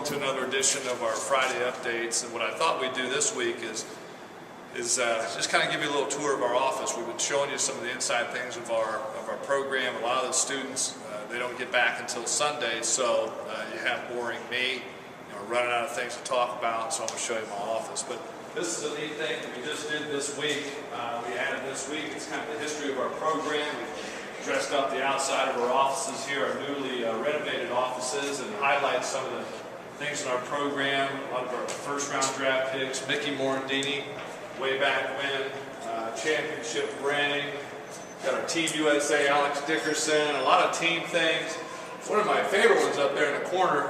to another edition of our Friday updates. And what I thought we'd do this week is just kind of give you a little tour of our office. We've been showing you some of the inside things of our program. A lot of the students, they don't get back until Sunday, so you have boring me, running out of things to talk about, so I'm going to show you my office. But this is a neat thing that we just did this week. We added this week. It's kind of the history of our program. We dressed up the outside of our offices here, our newly renovated offices, and highlight some of the things in our program. A lot of our first-round draft picks, Mickey Morandini, way back when, championship ring. Got our Team USA, Alex Dickerson, a lot of team things. One of my favorite ones up there in the corner,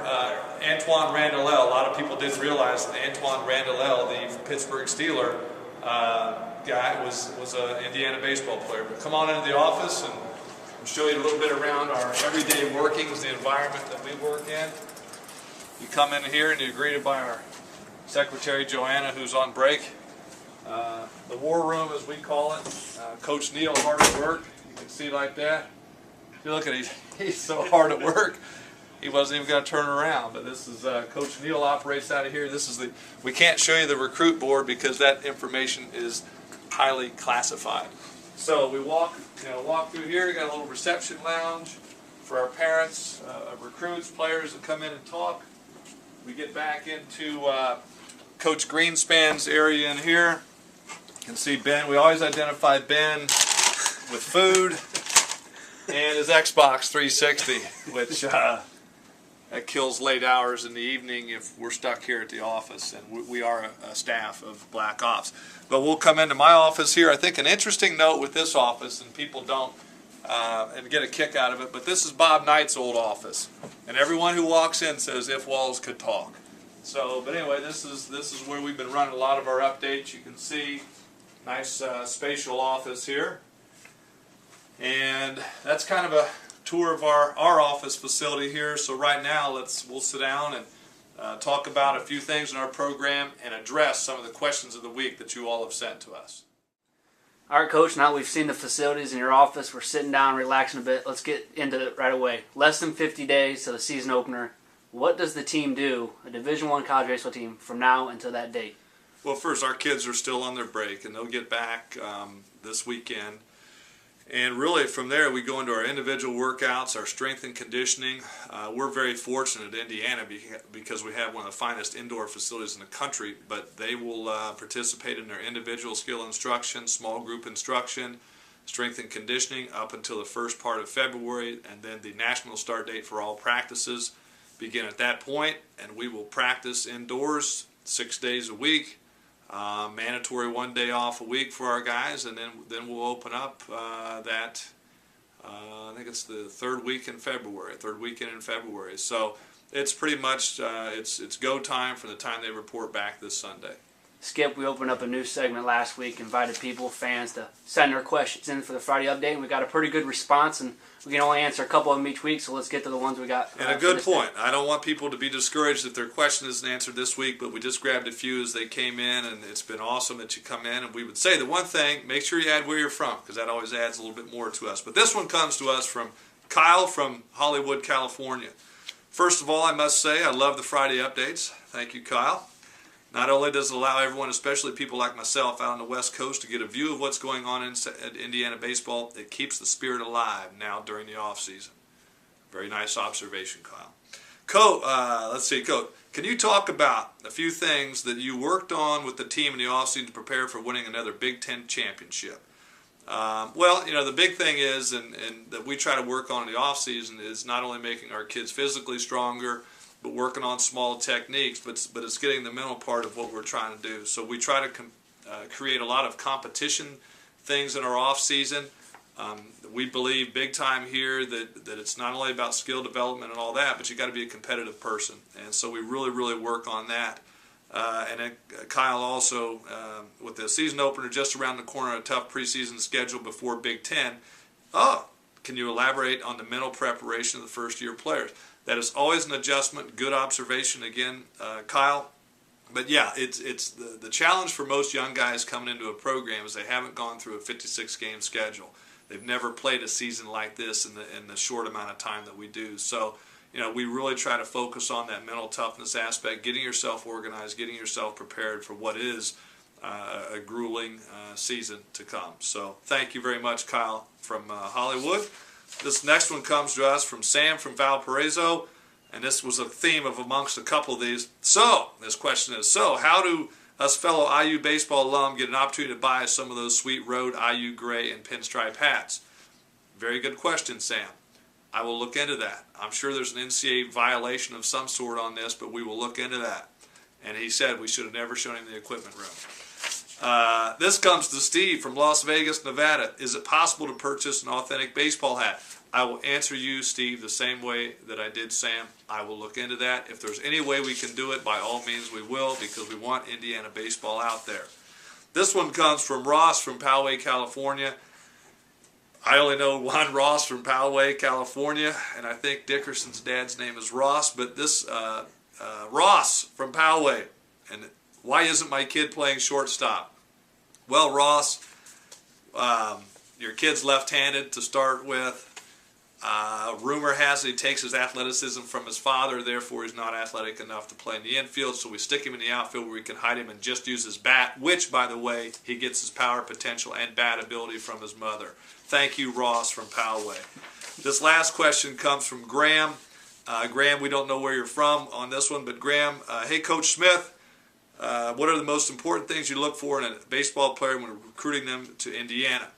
Antoine Randall. A lot of people didn't realize that Antoine Randall, the Pittsburgh Steeler guy, was an Indiana baseball player. But come on into the office and I'll show you a little bit around our everyday workings, the environment that we work in. You come in here and you're greeted by our secretary, Joanna, who's on break. The war room, as we call it. Coach Neal, hard at work. You can see like that. If you look at it, he's so hard at work. He wasn't even going to turn around. But this is Coach Neal operates out of here. This is we can't show you the recruit board because that information is highly classified. So we walk through here. We got a little reception lounge for our parents, recruits, players that come in and talk. We get back into Coach Greenspan's area in here. You can see Ben. We always identify Ben with food and his Xbox 360, which that kills late hours in the evening if we're stuck here at the office, and we are a staff of Black Ops. But we'll come into my office here. I think an interesting note with this office, and people don't and get a kick out of it, but this is Bob Knight's old office, and everyone who walks in says, "If walls could talk." So, but anyway, this is where we've been running a lot of our updates. You can see nice spatial office here, and that's kind of a tour of our office facility here. So right now, we'll sit down and talk about a few things in our program and address some of the questions of the week that you all have sent to us. All right, Coach, now we've seen the facilities in your office. We're sitting down, relaxing a bit. Let's get into it right away. Less than 50 days to the season opener. What does the team do, a Division I college baseball team, from now until that date? Well, first, our kids are still on their break, and they'll get back this weekend. And really, from there, we go into our individual workouts, our strength and conditioning. We're very fortunate at Indiana because we have one of the finest indoor facilities in the country, but they will participate in their individual skill instruction, small group instruction, strength and conditioning up until the first part of February, and then the national start date for all practices begin at that point, and we will practice indoors 6 days a week. Mandatory 1 day off a week for our guys, and then we'll open up I think it's the third weekend in February. So it's pretty much it's go time from the time they report back this Sunday. Skip, we opened up a new segment last week, invited people, fans, to send their questions in for the Friday update, and we got a pretty good response, and we can only answer a couple of them each week, so let's get to the ones we got. And a good point. I don't want people to be discouraged if their question isn't answered this week, but we just grabbed a few as they came in, and it's been awesome that you come in. And we would say the one thing, make sure you add where you're from, because that always adds a little bit more to us. But this one comes to us from Kyle from Hollywood, California. First of all, I must say I love the Friday updates. Thank you, Kyle. Not only does it allow everyone, especially people like myself out on the West Coast, to get a view of what's going on in Indiana baseball, it keeps the spirit alive now during the off season. Very nice observation, Kyle. Let's see, Coach, can you talk about a few things that you worked on with the team in the off season to prepare for winning another Big Ten championship? Well, the big thing is, and that we try to work on in the off season, is not only making our kids physically stronger, but working on small techniques, but it's getting the mental part of what we're trying to do. So we try to create a lot of competition things in our off season. We believe big time here that it's not only about skill development and all that, but you got to be a competitive person, and so we really work on that. And then Kyle also, with the season opener just around the corner, a tough preseason schedule before Big Ten. Can you elaborate on the mental preparation of the first-year players? That is always an adjustment. Good observation again, Kyle. But yeah, it's the challenge for most young guys coming into a program is they haven't gone through a 56-game schedule. They've never played a season like this in the short amount of time that we do. So we really try to focus on that mental toughness aspect, getting yourself organized, getting yourself prepared for what is a grueling season to come. So thank you very much, Kyle from Hollywood. This next one comes to us from Sam from Valparaiso, and this was a theme of amongst a couple of these. So this question is, how do us fellow IU baseball alum get an opportunity to buy some of those sweet road IU gray and pinstripe hats? Very good question, Sam. I will look into that. I'm sure there's an NCAA violation of some sort on this, but we will look into that. And he said we should have never shown him the equipment room. This comes to Steve from Las Vegas, Nevada. Is it possible to purchase an authentic baseball hat? I will answer you, Steve, the same way that I did Sam. I will look into that. If there's any way we can do it, by all means we will, because we want Indiana baseball out there. This one comes from Ross from Poway, California. I only know one Ross from Poway, California, and I think Dickerson's dad's name is Ross, but this Ross from Poway, and why isn't my kid playing shortstop? Well, Ross, your kid's left-handed to start with. Rumor has it he takes his athleticism from his father, therefore he's not athletic enough to play in the infield, so we stick him in the outfield where we can hide him and just use his bat, which, by the way, he gets his power potential and bat ability from his mother. Thank you, Ross from Poway. This last question comes from Graham. Graham, we don't know where you're from on this one, but Graham, hey, Coach Smith, what are the most important things you look for in a baseball player when recruiting them to Indiana?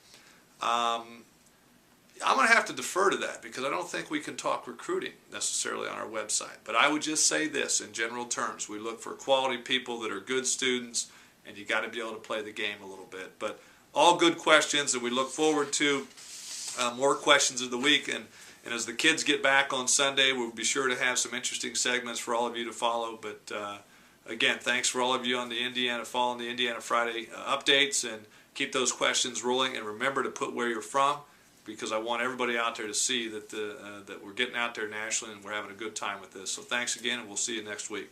I'm going to have to defer to that because I don't think we can talk recruiting necessarily on our website. But I would just say this in general terms. We look for quality people that are good students, and you got to be able to play the game a little bit. But all good questions, and we look forward to more questions of the week. And as the kids get back on Sunday, we'll be sure to have some interesting segments for all of you to follow. But again, thanks for all of you on the Indiana following the Indiana Friday updates, and keep those questions rolling. And remember to put where you're from, because I want everybody out there to see that that we're getting out there nationally and we're having a good time with this. So thanks again, and we'll see you next week.